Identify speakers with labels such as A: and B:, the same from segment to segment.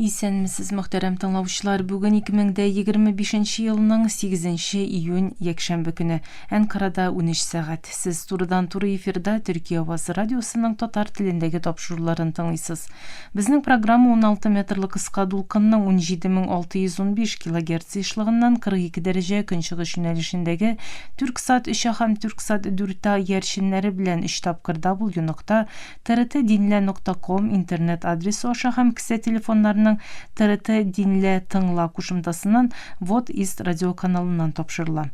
A: Исәнмесез, мөхтәрәм тыңлаучылар, бүген 2025 елның 8 июнь якшәмбе көне, Әнкарада 13 сәгать. Сез турыдан-туры эфирда Төркия Авазы радиосының татар телендәге тапшыруларын тыңлыйсыз. Безнең программа 16 метрлы кыска дулкынның 17615 кГц ишлыгыннан 42 дәрәҗә көнчыгыш юнәлешендәге Түрксат 3 һәм Түрксат 4 яршиннәре белән 3 тапкырда trt.dinle.com интернет адресы аша һәм кесә телефоннарының TRT Dinle тыңла кушымтасыннан Вот Ист радио каналыннан тапшырыла.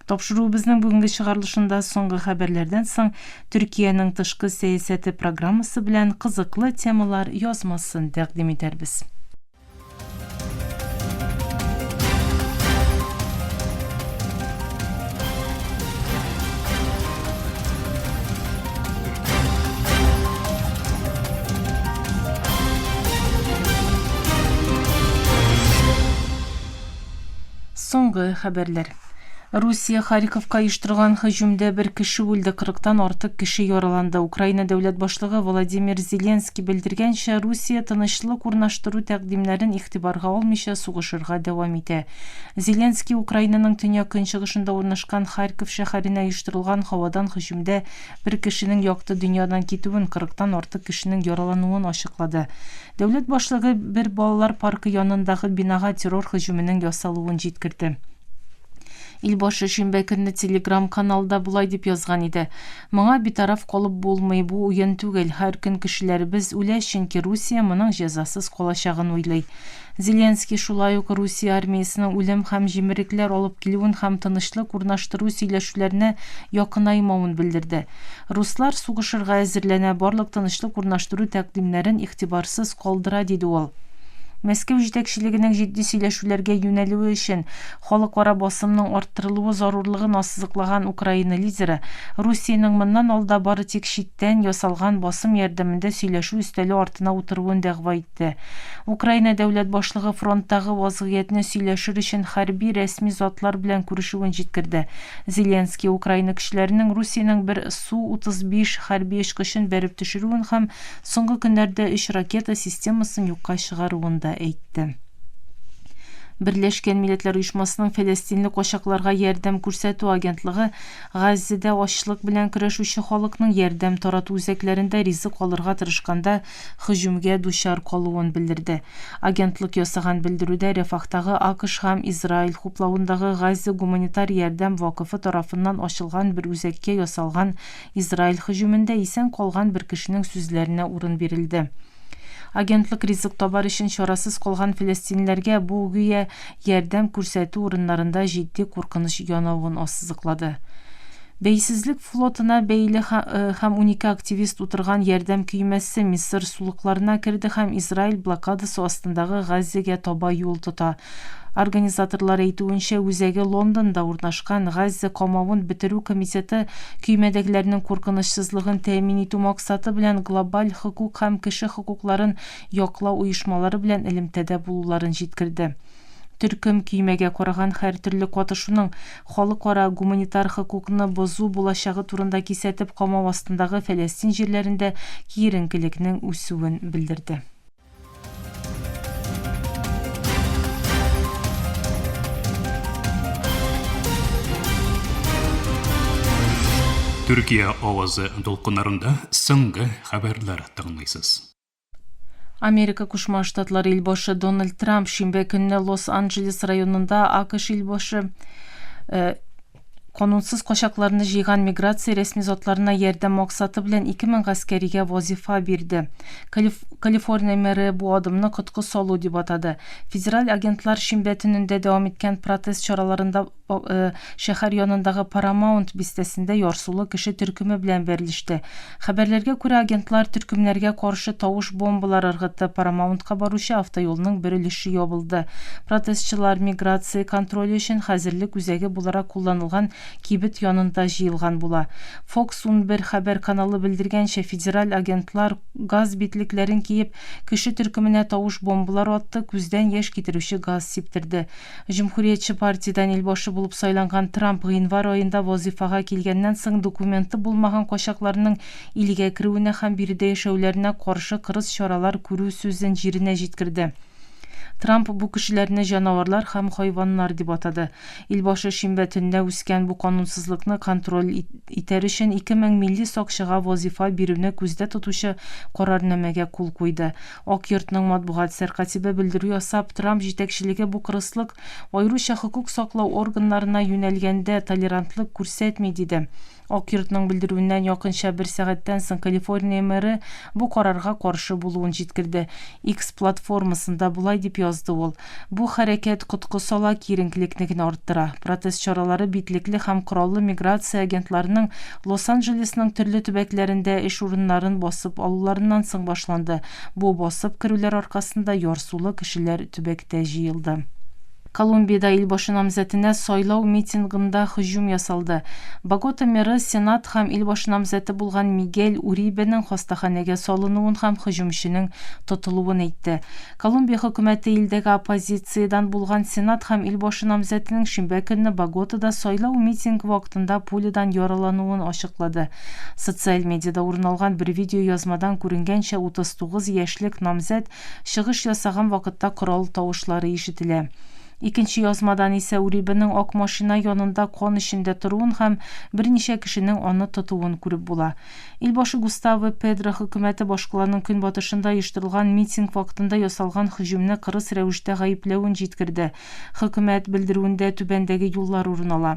A: Тапшыру безнең бүгенге чыгарылышында соңгы хәбәрләрдән соң Төркиянең тышкы сәясәте программасы белән кызыклы темалар язмасын тәкъдим итәрбез. Соңгы хәбәрләр. Русия Харьковка оештырган һөҗүмдә бер кеше үлде, 40-тан артык кеше яраланды. Украина дәүләт башлыгы Владимир Зеленский белдергәнчә, Русия тынычлык урнаштыру тәкъдимнәрен игътибарга алмыйча сугышырга дәвам итә. Зеленский Украинаның төньяк көнчыгышында урнашкан Харьков шәһәренә оештырылган һавадан һөҗүмдә бер кешенең якты дөньядан китүен, 40-тан артык кешенең яралануын ачыклады. Дәүләт башлыгы бер балалар паркы янындагы бинага террор һөҗүменең ясалуын җиткерде. Илбашы шимбә көнне Telegram каналда булай дип язган иде. Моңа битараф калып булмый, бу уен түгел. Һәр көн кешеләребез үлә, чөнки Русия моның җәзасыз калачагын уйлый. Зеленский шулай ук Русия армиясының үлем һәм җимерекләр алып килүен һәм тынычлык урнаштыру сөйләшүләренә якынаймавын белдерде. Руслар сугышырга әзерләнә, барлык тынычлык урнаштыру тәкъдимнәрен игътибарсыз калдыра, диде ул. Мәскәү җитәкчелегенең җитди сөйләшүләргә юнәлүе өчен халыкара басымның арттырылуы зарурлыгын ассызыклаган Украина лидеры Русиянең моннан алда бары тик читтән ясалган басым ярдәмендә сөйләшү өстәле артына утыруын дәгъва итте. Украина дәүләт башлыгы фронттагы вазгыятьне сөйләшер өчен хәрби рәсми затлар белән күрешүен җиткерде. Зеленский Украина кешеләренең Русиянең бер Су-35 хәрби очкычын бәреп төшерүен һәм соңгы көннәрдә 3 ракета системасын юкка чыгаруын да әйтте. Берләшкән Милләтләр Оешмасының Фәләстинле качакларга ярдәм күрсәтү агентлыгы Газзада ачлык белән көрәшүче халыкның ярдәм тарату үзәкләрендә ризык алырга тырышканда һөҗүмгә дучар калуын белдерде. Агентлык ясаган белдерүдә Рәфахтагы АКШ һәм Израиль хуплавындагы Газза гуманитар ярдәм вакыфы тарафыннан ачылган бер үзәккә ясалган Израиль һөҗүмендә исән калган бер кешенең сүзләренә урын бирелде. Агентлык ризык табар өчен чарасыз калган филистинләргә бу гүя ярдәм күрсәтү урыннарында җитди куркыныч янавын ассызыклады. Бәйсезлек флотына бәйле һәм 12 активист утырган ярдәм көймәсе Мисыр сулыкларына керде һәм Израиль блокадасы астындагы Газзага таба юл тота. Организаторлар әйтүенчә, үзәге Лондонда урнашкан Газза камавын бетерү комитеты көймәдәгеләрнең куркынычсызлыгын тәэмин итү максаты белән глобаль хукук һәм кеше хукукларын яклау оешмалары белән элемтәдә булуларын җиткерде. Төркем көймәгә караган һәр төрле катышуның халыкара гуманитар хукукны бозу булачагы турында кисәтеп камау астындагы Фәләстин җирләрендә киеренкелекнең үсүен белдерде.
B: Төркия авазы дулкыннарында соңгы хәбәрләр тыңлыйсыз.
A: Америка Кушма Штатлары илбашы Дональд Трамп шимбә көнне Лос-Анджелес районында АКШ илбашы канунсыз качакларны җыйган миграция рәсми затларына ярдәм максаты белән 2000 гаскәригә вазифа бирде. Калифорния мэры бу адымны коткы салу дип атады. Федераль агентлар шимбә төнендә дәвам иткән протест чараларында шәһәр янындагы Paramount бистәсендә ярсулы кеше төркеме белән берлеште. Хәбәрләргә күрә агентлар төркемнәргә каршы тавыш бомбалар ыргытты. Paramountка баручы автоюлның бер өлеше ябылды. Протестчылар миграция контроле өчен хәзерлек үзәге буларак кулланылган кибет янында җыелган була. Fox 11 хәбәр каналы белдергәнчә, федераль агентлар газ битлекләрен киеп, кеше төркеменә тавыш бомбалар атты, күздән яшь китерүче газ сиптерде. Җөмһүриятче партиядан илбашы булып сайланган Трамп гыйнвар аенда вазифага килгәннән соң документы булмаган качакларның илгә керүенә һәм биредә яшәүләренә каршы кырыс чаралар күрү сүзен җиренә җиткерде. Трамп бу кешеләрне җанаварлар һәм хайваннар дип атады. Илбашы шимбә төнне үскән бу канунсызлыкны контроль итәр өчен 2000 милли сакчыга вазифа бирүне күздә тотучы карарнамәгә кул куйды. Ак йортның матбугат сәркатибе белдерү ясап, Трамп җитәкчелеге бу кырыслык аеруча хокук саклау органнарына юнәлгәндә толерантлык күрсәтми диде. Ак йортның белдерүеннән якынча 1 сәгатьтән соң Калифорния мэры бу карарга каршы булуын җиткерде. X платформасында булай дип язды ул. Бу хәрәкәт коткы сала киеренкелекне генә арттыра. Протест чаралары битлекле һәм кораллы миграция агентларының Лос-Анджелесның төрле төбәкләрендә эш урыннарын басып алуларыннан соң башланды. Бу басып керүләр аркасында ярсулы кешеләр төбәктә җыелды. Колумбияда илбашы намзәтенә сайлау митингында һөҗүм ясалды. Богота мэры Сенат һәм илбашы намзәте булган Мигель Урибенең хастаханәгә салынуын һәм һөҗүмченең тотылуын әйтте. Колумбия хөкүмәте илдәге оппозициядән булган Сенат һәм илбашы намзәтенең шимбә көнне Боготада сайлау митинг вакытында пулядан яралануын ачыклады. Социаль медиада урын алган бер видео язмадан күренгәнчә 39 яшьлек намзәт чыгыш ясаган вакытта корал тавышлары ишетелә. Икенче язмадан исә Урибенең ак машина янында кан эчендә торуын һәм берничә кешенең аны тотуын күреп була. Илбашы Густаво Педро хөкүмәте башкаланың көнбатышында оештырылган митинг вакытында ясалган һөҗүмне кырыс рәвештә гаепләвен җиткерде. Хөкүмәт белдерүендә түбәндәге юллар урын ала.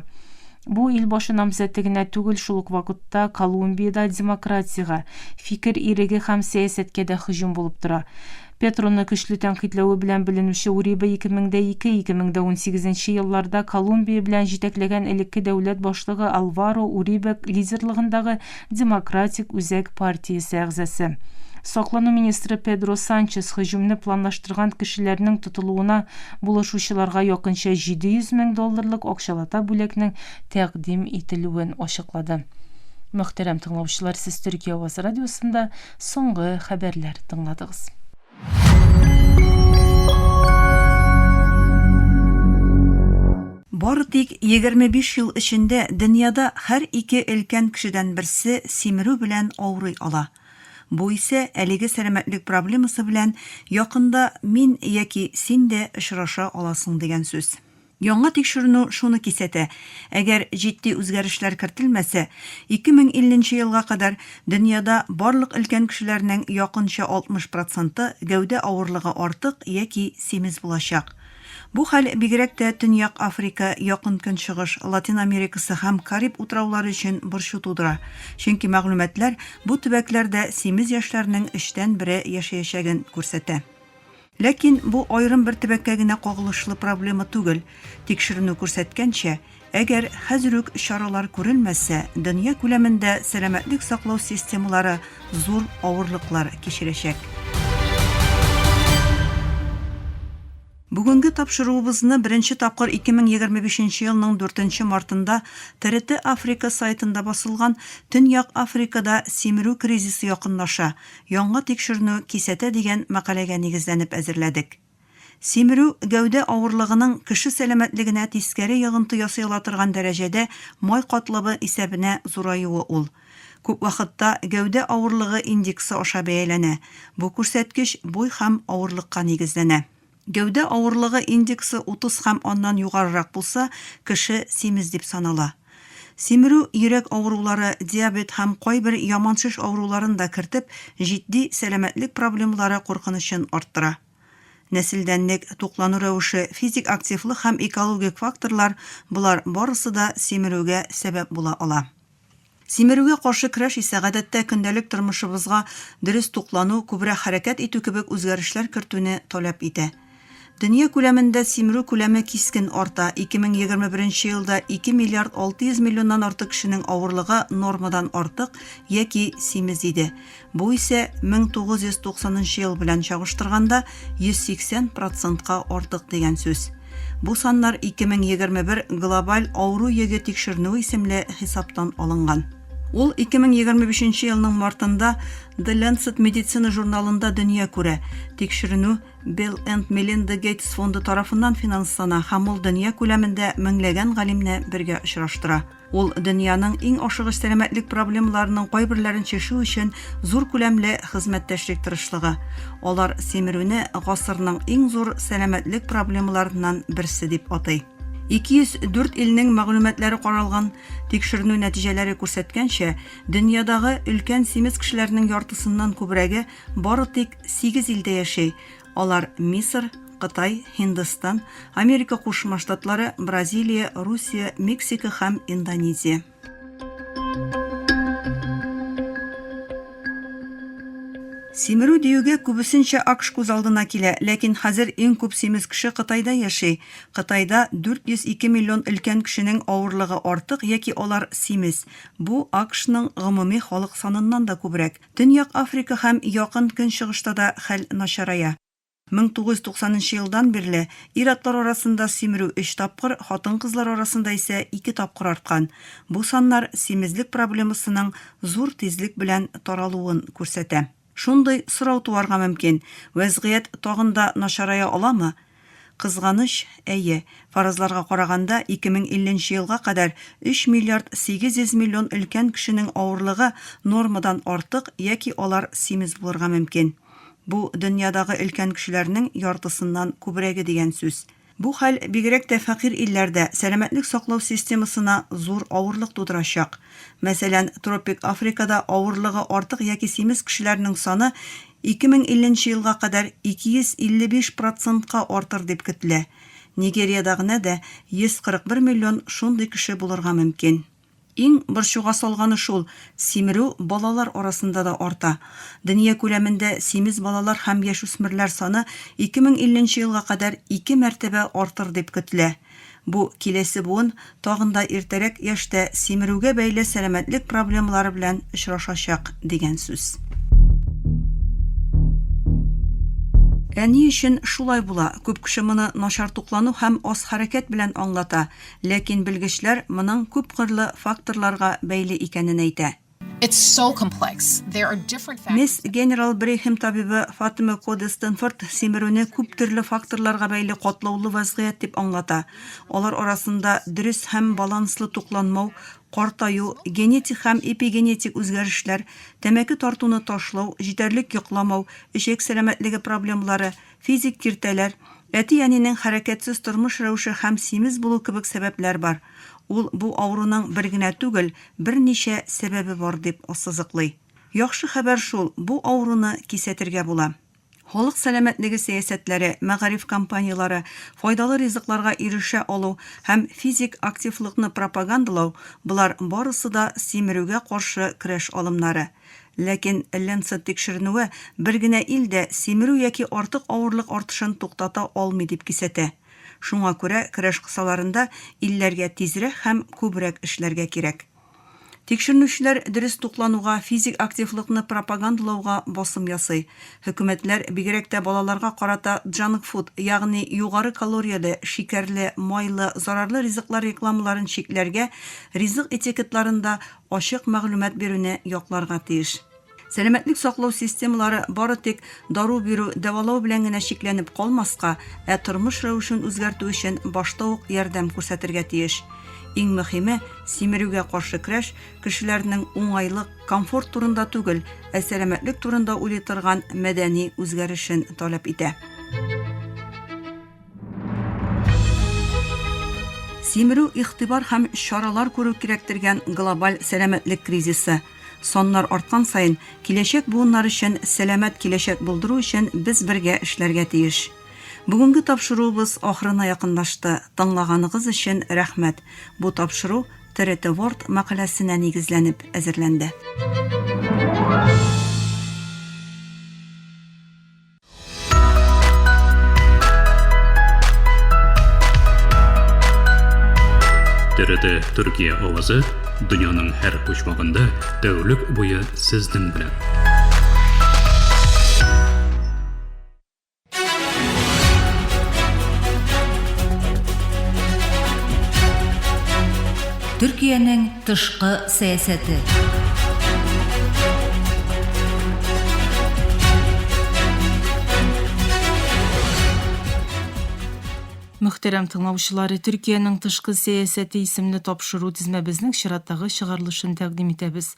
A: Бу илбашы намзәте генә түгел, шул ук вакытта Колумбияда демократиягә, фикер иреге һәм сәясәткә дә һөҗүм булып тора. Петроны көчле тәнкыйтьләве белән беленүче Урибе 2002-2018 елларда Колумбия белән җитәкләгән элекке дәүләт башлыгы Алваро Урибе лидерлыгындагы Демократик үзәк партиясе әгъзасы. Саклану министры Педро Санчес һөҗүмне планлаштырган кешеләрнең тотылуына булышучыларга якынча $700,000 акчалата бүләкнең тәкъдим ителүен ачыклады. Мөхтәрәм тыңлаучылар, сез Төркия авазы радиосында соңгы хәбәрләр тыңладыгыз.
C: Бары тик 25 ел эчендә дөньяда һәр 2 өлкән кешедән берсе симерү белән авырый ала. Бу исә әлеге сәламәтлек проблемасы белән якында мин яки син дә очраша аласың дигән сүз. Яңа тикшерү шуны кисәтә. Әгәр җитди үзгәрешләр кертелмәсә, 2050 елга кадәр дөньяда барлык өлкән кешеләрнең якынча 60% гәүдә авырлыгы артык яки семиз булачак. Бу хәл бигрәк тә Төньяк Африка, Якын Көнчыгыш, Латин Америкасы һәм Кариб утраулары өчен борчу тудыра. Чөнки мәгълүматлар бу төбәкләрдә семиз яшьләрнең 3тән 1 яшәячәген күрсәтә. Ләкин бу айрым бер төбәккә генә кагылышлы проблема түгел. Тикшерү күрсәткәнчә, әгәр хәзер үк чаралар күрелмәсә, дөнья күләмендә сәламәтлек саклау системалары зур авырлыклар кичерәчәк. Бүгенге тапшыруыбызны беренче тапкыр 2025 елның 4 мартында ТРТ Африка сайтында басылган Төньяк Африкада симерү кризисы якынлаша, яңа тикшерү кисәтә дигән мәкаләгә нигезләнеп әзерләдек. Симерү гәүдә авырлыгының кеше сәламәтлегенә тискәре ягынты ясый ала торган дәрәҗәдә май катлыбы исәбенә зураюы ул. Күп вакытта гәүдә авырлыгы индексы аша бәяләнә. Бу күрсәткеч буй һәм авырлыкка нигезләнә. Гәүдә авырлыгы индексы 30 һәм аннан югарырак булса, кеше семиз дип санала. Симерү йөрәк авырулары, диабет һәм кайбер яманшыш авыруларын да кертеп, җитди сәламәтлек проблемалары куркынычын арттыра. Нәселдәнлек, туклану рәвеше, физик активлык һәм экологик факторлар булар барысы да симерүгә сәбәп була ала. Симерүгә каршы көрәш исә гадәттә көндәлек тормышыбызга дөрес туклану, күбрәк хәрәкәт итү кебек үзгәрешләр кертүне таләп итә. Дөнья күләмендә симерү күләме кискен арта. 2021 елда 2 миллиард 600 миллионнан артык кешенең авырлыгы нормадан артык яки семиз иде. Бу исә 1990 ел белән чагыштырганда 180%-ка артык дигән сүз. Бу саннар 2021 глобаль ауру йөге тикшеренү исемле хисаптан алынган. Ул 2025 елның мартында The Lancet медицина журналында дөнья күрә. Тикшеренү Bill and Melinda Gates фонды тарафыннан финанслана һәм ул дөнья күләмендә меңләгән галимне бергә очраштыра. Ул дөньяның иң ашыгыч сәламәтлек проблемаларының кайберләрен чишү өчен зур күләмле хезмәттәшлек тырышлыгы. Алар семерүне гасырның иң зур сәламәтлек проблемаларыннан берсе дип атый. 204 илнең мәгълүматлары каралган тикшеренү нәтиҗәләре күрсәткәнчә, дөньядагы өлкән симез кешеләрнең яртысыннан күбрәге бары тик 8 илдә яши. Алар Мисыр, Кытай, Һиндстан, Америка Кушма Штатлары, Бразилия, Русия, Мексика һәм Индонезия. Симерү диюгә күбесенчә АКШ күз алдына килә, ләкин хәзер иң күп симез кеше Кытайда яши. Кытайда 402 миллион өлкән кешенең авырлыгы артык яки алар симез. Бу АКШның гомуми халык саныннан да күбрәк. Төньяк Африка һәм Якын Көнчыгышта да хәл начарая. 1990 елдан бирле ир-атлар арасында симерү 3 тапкыр, хатын-кызлар арасында исә 2 тапкыр арткан. Бу саннар симезлек проблемасының зур тизлек белән таралуын күрсәтә. Шундый сорау туарга мөмкин. Вазгыять тагын да начарая аламы? Кызганыч, әйе, фаразларга караганда 2050 елга кадәр 3 миллиард 800 миллион өлкән кешенең авырлыгы нормадан артык яки алар симез булырга мөмкин. Бу дөньядагы өлкән кешеләрнең яртысыннан күбрәге дигән сүз. Бу хәл бигрәк тә фәкыйрь илләрдә сәламәтлек саклау системасына зур авырлык тудырачак. Мәсәлән, тропик Африкада авырлыгы артык яки симез кешеләрнең саны 2050 елга кадәр 255%-ка артыр дип көтелә. Нигериядагы да 141 миллион шундый кеше булырга мөмкин. Иң борчуга салганы шул, симерү балалар арасында да арта. Дөнья күләмендә симез балалар һәм яшүсмерләр саны 2050 елга кадәр 2 мәртәбә артыр дип көтелә. Бу киләсе буын тагын да иртәрәк яшьтә симерүгә бәйле сәламәтлек проблемалары белән очрашачак дигән сүз. Ни өчен шулай була? Күп кеше моны начар туклану һәм аз хәрәкәт белән аңлата, ләкин белгечләр моның күп кырлы факторларга бәйле икәнен әйтә.
D: It's so complex. There are different factors.
C: Мисс Генерал Брейхем табибы Фатима Коде Стэнфорд симерүне күп төрле факторларга бәйле катлаулы вазгыять дип аңлата. Алар арасында дөрес һәм баланслы тукланмау, картаю, генетик һәм эпигенетик үзгәрешләр, тәмәке тартуны ташлау, җитәрлек йокламау, ишек сәламәтлеге проблемалары, физик киртәләр, әти-әнинең хәрәкәтсез тормыш рәвеше һәм симез булу кебек сәбәпләр бар. Ул бу авыруның бер генә түгел, берничә сәбәбе бар дип ассызыклый. Яхшы хәбәр шул, бу авыруны кисәтергә була. Халык сәламәтлеге сәясәтләре, мәгариф компаниялары, файдалы ризыкларга ирешә алу һәм физик активлыкны пропагандалау булар барысы да симерүгә каршы көрәш алымнары. Ләкин Lancet тикшеренүе бер генә илдә симерү яки артык авырлык артышын туктата алмый дип кисәтә. Шуңа күрә көрәш кысаларында илләргә тизрәк һәм күбрәк эшләргә кирәк. Тикшерүчеләр дөрес туклануга, физик активлыкны пропагандалауга басым ясый. Хөкүмәтләр бигрәк тә балаларга карата junk food, ягъни югары калориялы, шикәрле, майлы, зарарлы ризыклар рекламаларын чикләргә, ризык этикетларында ачык мәгълүмат бирүне якларга тиеш. Сәламәтлек саклау системалары бары тик дару бирү, дәвалау белән генә чикләнеп калмаска, тормыш рәвешен үзгәртү өчен башта ук ярдәм күрсәтергә тиеш. Иң мөһиме, симерүгә каршы көрәш кешеләрнең уңайлык, комфорт турында түгел, сәламәтлек турында уйлый торган мәдәни үзгәрешен таләп итә. Симерү игътибар һәм чаралар күрү кирәктергән глобаль сәламәтлек кризисы. Соннар арткан сайын киләчәк буыннар өчен сәламәт киләчәк булдыру өчен без бергә эшләргә тиеш. Бүгенге тапшыруыбыз ахырына якынлашты. Тыңлаганыгыз өчен рәхмәт. Бу тапшыру TRT World мәкаләсенә нигезләнеп әзерләнде.
B: TRT Türkiye Ovazı dünyanın her uçmağında tәүлек буе сездин белән.
E: Төркиянең тышкы сәясәте.
A: Мөхтәрәм тыңлаучылары, Төркиянең тышкы сәясәте исемле тапшыру тизмәбезнең чираттагы чыгарылышын тәкъдим итәбез.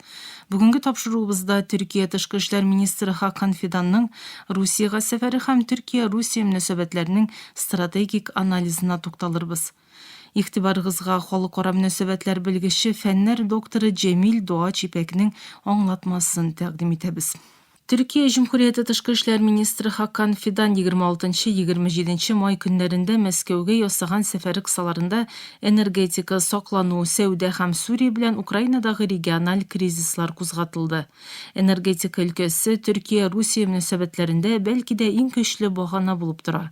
A: Бүгенге тапшыруыбызда Төркия тышкы эшләр министры Хакан Фиданның Русиягә сәфәре һәм Төркия-Русия мөнәсәбәтләренең стратегик анализына тукталырбыз. Игътибарыгызга халыкара мөнәсәбәтләр белгече фәннәр докторы Джемил Дуач Ипәкнең аңлатмасын тәкъдим итәбез. Төркия Җумһурияте тышкы эшләр министры Хакан Фидан 26-27 май көннәрендә Мәскәүгә ясаган сәфәре кысаларында энергетика, саклану, сәүдә һәм Сурия белән Украинадагы региональ кризислар кузгатылды. Энергетика өлкәсе Төркия-Русия мөнәсәбәтләрендә бәлки дә иң көчле багана булып тора.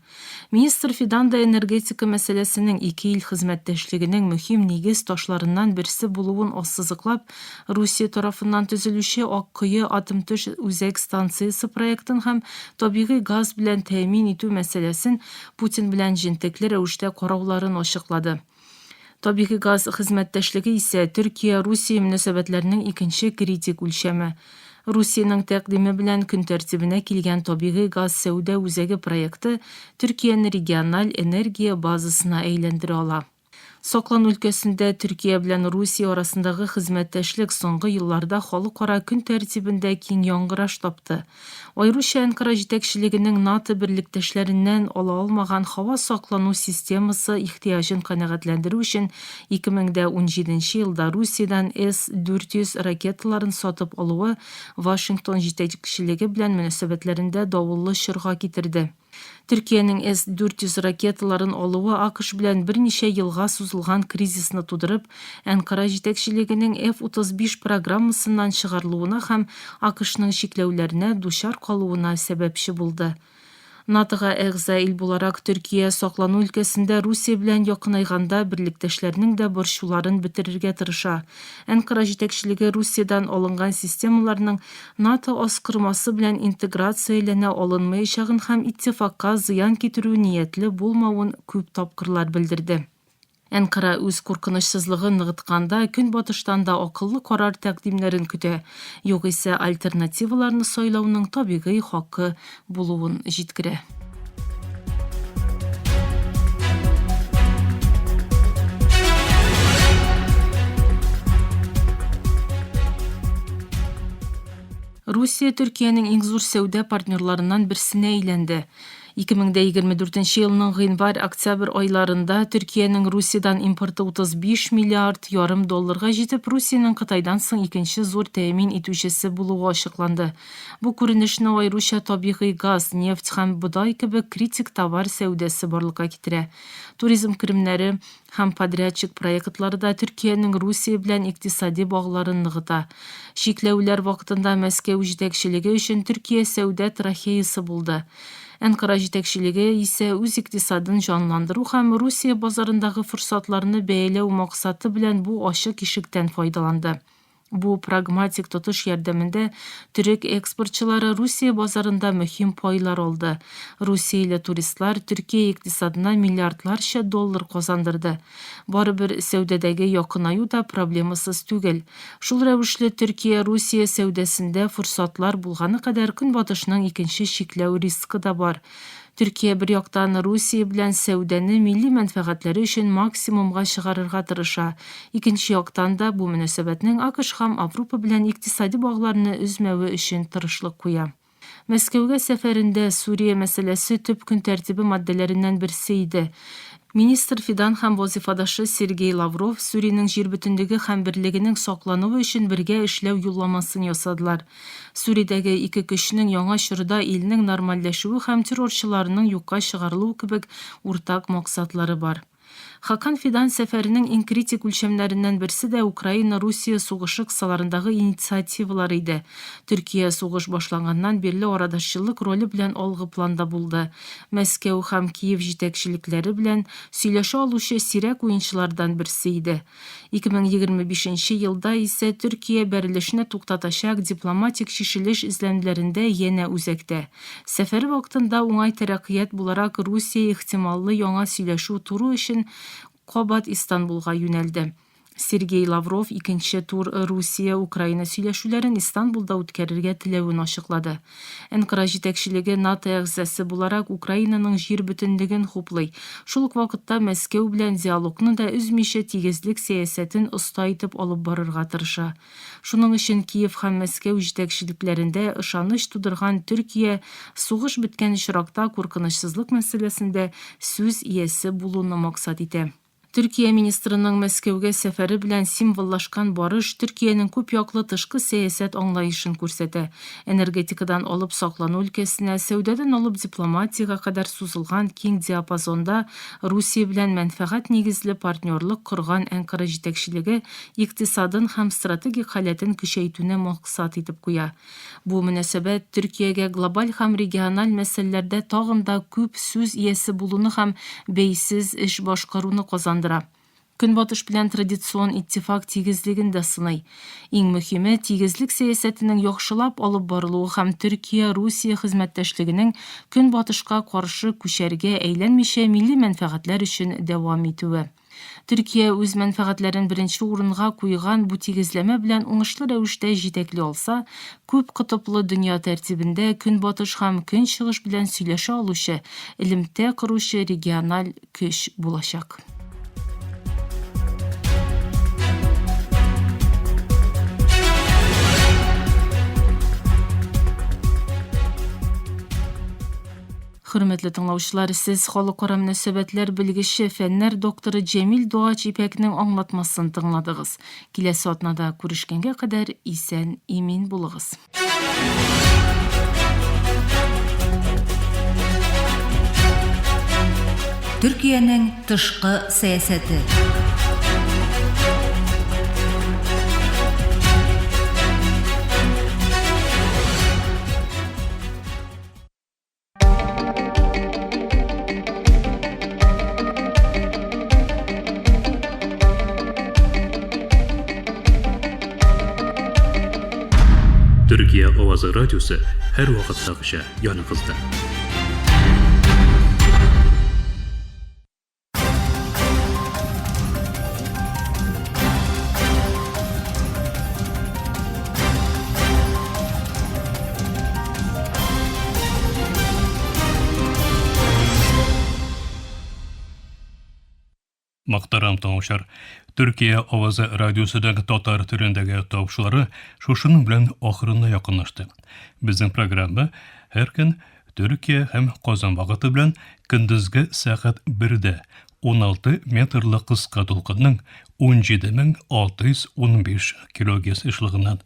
A: Министр Фидан да энергетика мәсьәләсенең ике ил хезмәттәшлегенең мөһим нигез ташларыннан берсе булуын ассызыклап, Русия тарафыннан төзелүче Аккое атом төш үзәк станциясе проектын һәм табигый газ белән тәэмин итү мәсьәләсен Путин белән җентекле рәвештә карауларын ачыклады. Табигый газ хезмәттәшлеге исә Төркия-Русия мөнәсәбәтләренең икенче критик үлчәме. Русиянең тәкъдиме белән көн тәртибенә килгән табигый газ сәүдә үзәге проекты Төркияне региональ энергия базасына әйләндерә ала. Соклан өлкәсендә Төркия белән Русия арасындагы хезмәттәшлек соңгы елларда халыкара көн тәртибендә киң яңгыраш тапты. Аеруча Анкара җитәкчелегенең НАТО берлектәшләреннән ала алмаган һава саклану системасы ихтыяҗын канәгатьләндерү өчен 2017 елда Русиядән С-400 ракеталарын сатып алуы Вашингтон җитәкчелеге белән мөнәсәбәтләрендә давыллы чорга китерде. Төркиянең С-400 ракеталарын алуы АКШ белән берничә елга сузылган кризисны тудырып, Анкара җитәкчелегенең F-35 программасыннан чыгарылуына һәм АКШның чикләүләренә дучар калуына сәбәпче булды. НАТОга әгъза ил буларак Төркия саклану өлкәсендә Русия белән якынайганда берлектәшләрнең дә борчуларын бетерергә тырыша. Анкара җитәкчелеге Русиядән алынган системаларның НАТО аскырмасы белән интеграцияләнә алынмаячагын һәм иттифакка зыян китерү ниятле булмавын күп тапкырлар белдерде. Анкара үз куркынычсызлыгын ныгытканда Көнбатыштан да акыллы карар тәкъдимнәрен көтә, югыйсә альтернативаларны сайлауның табигый хакы булуын җиткерә. Русия Төркиянең иң зур сәүдә партнерларыннан берсенә әйләнде. 2024 елның гыйнвар-октябрь айларында Төркиянең Русиядән импорты 35 миллиард ярым долларга җитеп, Русиянең Кытайдан соң икенче зур тәэмин итүчесе булуы ачыкланды. Бу күренешне аеруча табигый газ, нефть һәм бодай кебек критик товар сәүдәсе барлыкка китерә. Туризм керемнәре һәм подрядчик проектлары да Төркиянең Русия белән икътисади багларын ныгыта. Чикләүләр вакытында Мәскәү җитәкчелеге өчен Төркия сәүдә трахеясы булды. Анкара җитәкчелеге исә үз икътисадын җанландыру һәм Русия базарындагы форсатларны бәяләү максаты белән бу ачык ишектән файдаланды. Бу прагматик тотыш ярдәмендә төрек экспортчылары Русия базарында мөһим пайлар алды. Русияле туристлар Төркия икътисадына миллиардларча доллар казандырды. Барыбер сәүдәдәге якынаю да проблемасыз түгел. Шул рәвешле Төркия-Русия сәүдәсендә форсатлар булганы кадәр Көнбатышның икенче чикләү риск да бар. Төркия бер яктан Русия белән сәүдәне милли мәнфәгатьләре өчен максимумга чыгарырга тырыша. Икенче яктан да бу мөнәсәбәтнең АКШ һәм Европа белән икътисади багларны үзмәве өчен тырышлык куя. Мәскәүгә сәфәрендә Сурия мәсьәләсе төп көн тәртибе маддәләреннән берсе иде. Министр Фидан һәм вазифадашы Сергей Лавров Суриянең җир бөтенлеге һәм берлегенең саклануы өчен бергә эшләү юлламасын ясадылар. Суриядәге ике көчнең яңа чорда илнең нормальләшүе һәм террорчыларның юкка чыгарылуы кебек уртак максатлары бар. Хакан Фидан сәфәренең иң критик үлчәмнәреннән берсе дә Украина-Русия сугышы кысаларындагы инициативалар иде. Төркия сугыш башланганнан бирле арадашчылык роле белән алгы планда булды. Мәскәү һәм Киев җитәкчелекләре белән сөйләшә алучы сирәк уенчылардан берсе иде. 2025 елда исә Төркия бәрелешне туктатачак дипломатик шишелеш эзләнүләрендә янә үзәктә. Сәфәр вакытында уңай тәрәккыят буларак Русия ихтималлы яңа сөйләшү туры өчен кабат Истанбулга юнәлде. Sergey Lavrov ikinci tur Rusya-Ukrayna сөйләшүләрен Istanbulda үткәрергә теләвен ачыклады. Анкара җитәкчелеге НАТО әгъзасы буларак Украинаның җир бөтенлеген хуплый. Шул ук вакытта Мәскәү белән диалогны да үзмичә тигезлек сәясәтен оста итеп алып барырга тырыша. Шуның өчен Киев һәм Мәскәү җитәкчелекләрендә ышаныч тудырган Төркия сугыш беткән очракта куркынычсызлык мәсьәләсендә сүз иясе булуны максат итә. Türkiye ministrының Мәскәүгә сәфәре белән символлашкан барыш Төркиянең күп яклы тышкы сәясәт аңлаешын күрсәтә. Энергетикадан алып саклану өлкәсенә, сәүдәдән алып дипломатиягә кадәр сузылган киң диапазонда Русия белән мәнфәгать нигезле партнерлык корган Анкара җитәкчелеге икътисадын һәм стратегик халәтен көчәйтүне максат итеп куя. Бу мөнәсәбәт Төркиягә глобаль һәм региональ мәсьәләләрдә тагын да күп сүз иясе булуны һәм бәйсез эш башкаруны казандыра. Көнбатыш белән традицион иттифак тигезлеген дә сынай. Иң мөһиме тигезлек сәясәтенең яхшылап алып барылуы һәм Төркия-Русия хезмәттәшлегенең Көнбатышка каршы күчәргә әйләнмичә милли мәнфәгатьләр өчен дәвам итүе. Төркия үз мәнфәгатьләрен беренче урынга куйган бу тигезләмә белән уңышлы рәвештә җитәкли алса, күп кытыплы дөнья тәртибендә Көнбатыш һәм Көнчыгыш белән сөйләшә алучы, элемтә коручы региональ көч булачак. Хөрмәтле тыңлаучылар, сез халыкара мөнәсәбәтләр белгече фәннәр докторы Җәмил Дуач Ипәкнең аңлатмасын тыңладыгыз. Киләсе атнада күрешкәнгә кадәр исән, имин булыгыз.
E: Төркиянең тышкы сәясәте.
B: Türkiye Ovazı Radyosu her vaqtdagıcha yanınızda. Мактарам тыңлаучылар, Türkiye Ovazı Radyosu'daki татар türündəki тапшылары шушының белән ахырына якынлашты. Безнең программа һәр көн Türkiye һәм Казан вакыты белән көндезге сәгать 1-дә 16 метрлы кыска толкынның 17615 кГц эшлегеннән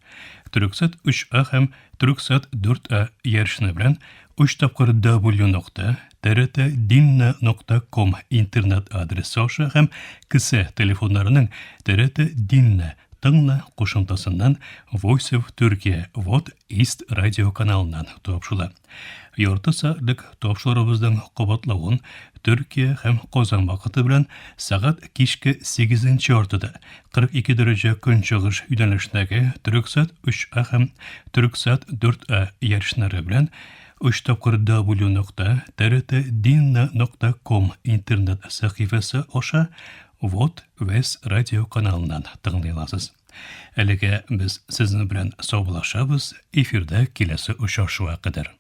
B: Türksat 3A һәм Türksat 4A ярышны белән 3 тапкыр www.trt-dinna.com интернет адресы аша һәм кесе телефоннарының TRT-Dinna тыңла кушымтасыннан Voice of Turkey Вот East радио каналынан тапшыла. Ярты сәгатьлек тапшырыбызның кабатлавын Төркия һәм Казан вакыты белән сәгать кичке 8-нче артыда 42 дәрәҗә көнчыгыш юнәлешендәге Türksat 3A һәм Türksat 4A ярышлары белән 3 тапкыр www.trt-dinna.com интернет сәхифәсе аша Вот Вес радио каналынан тыңлый аласыз. Әлегә без сезнең белән саубуллашабыз, эфирдә киләсе очрашуга кадәр.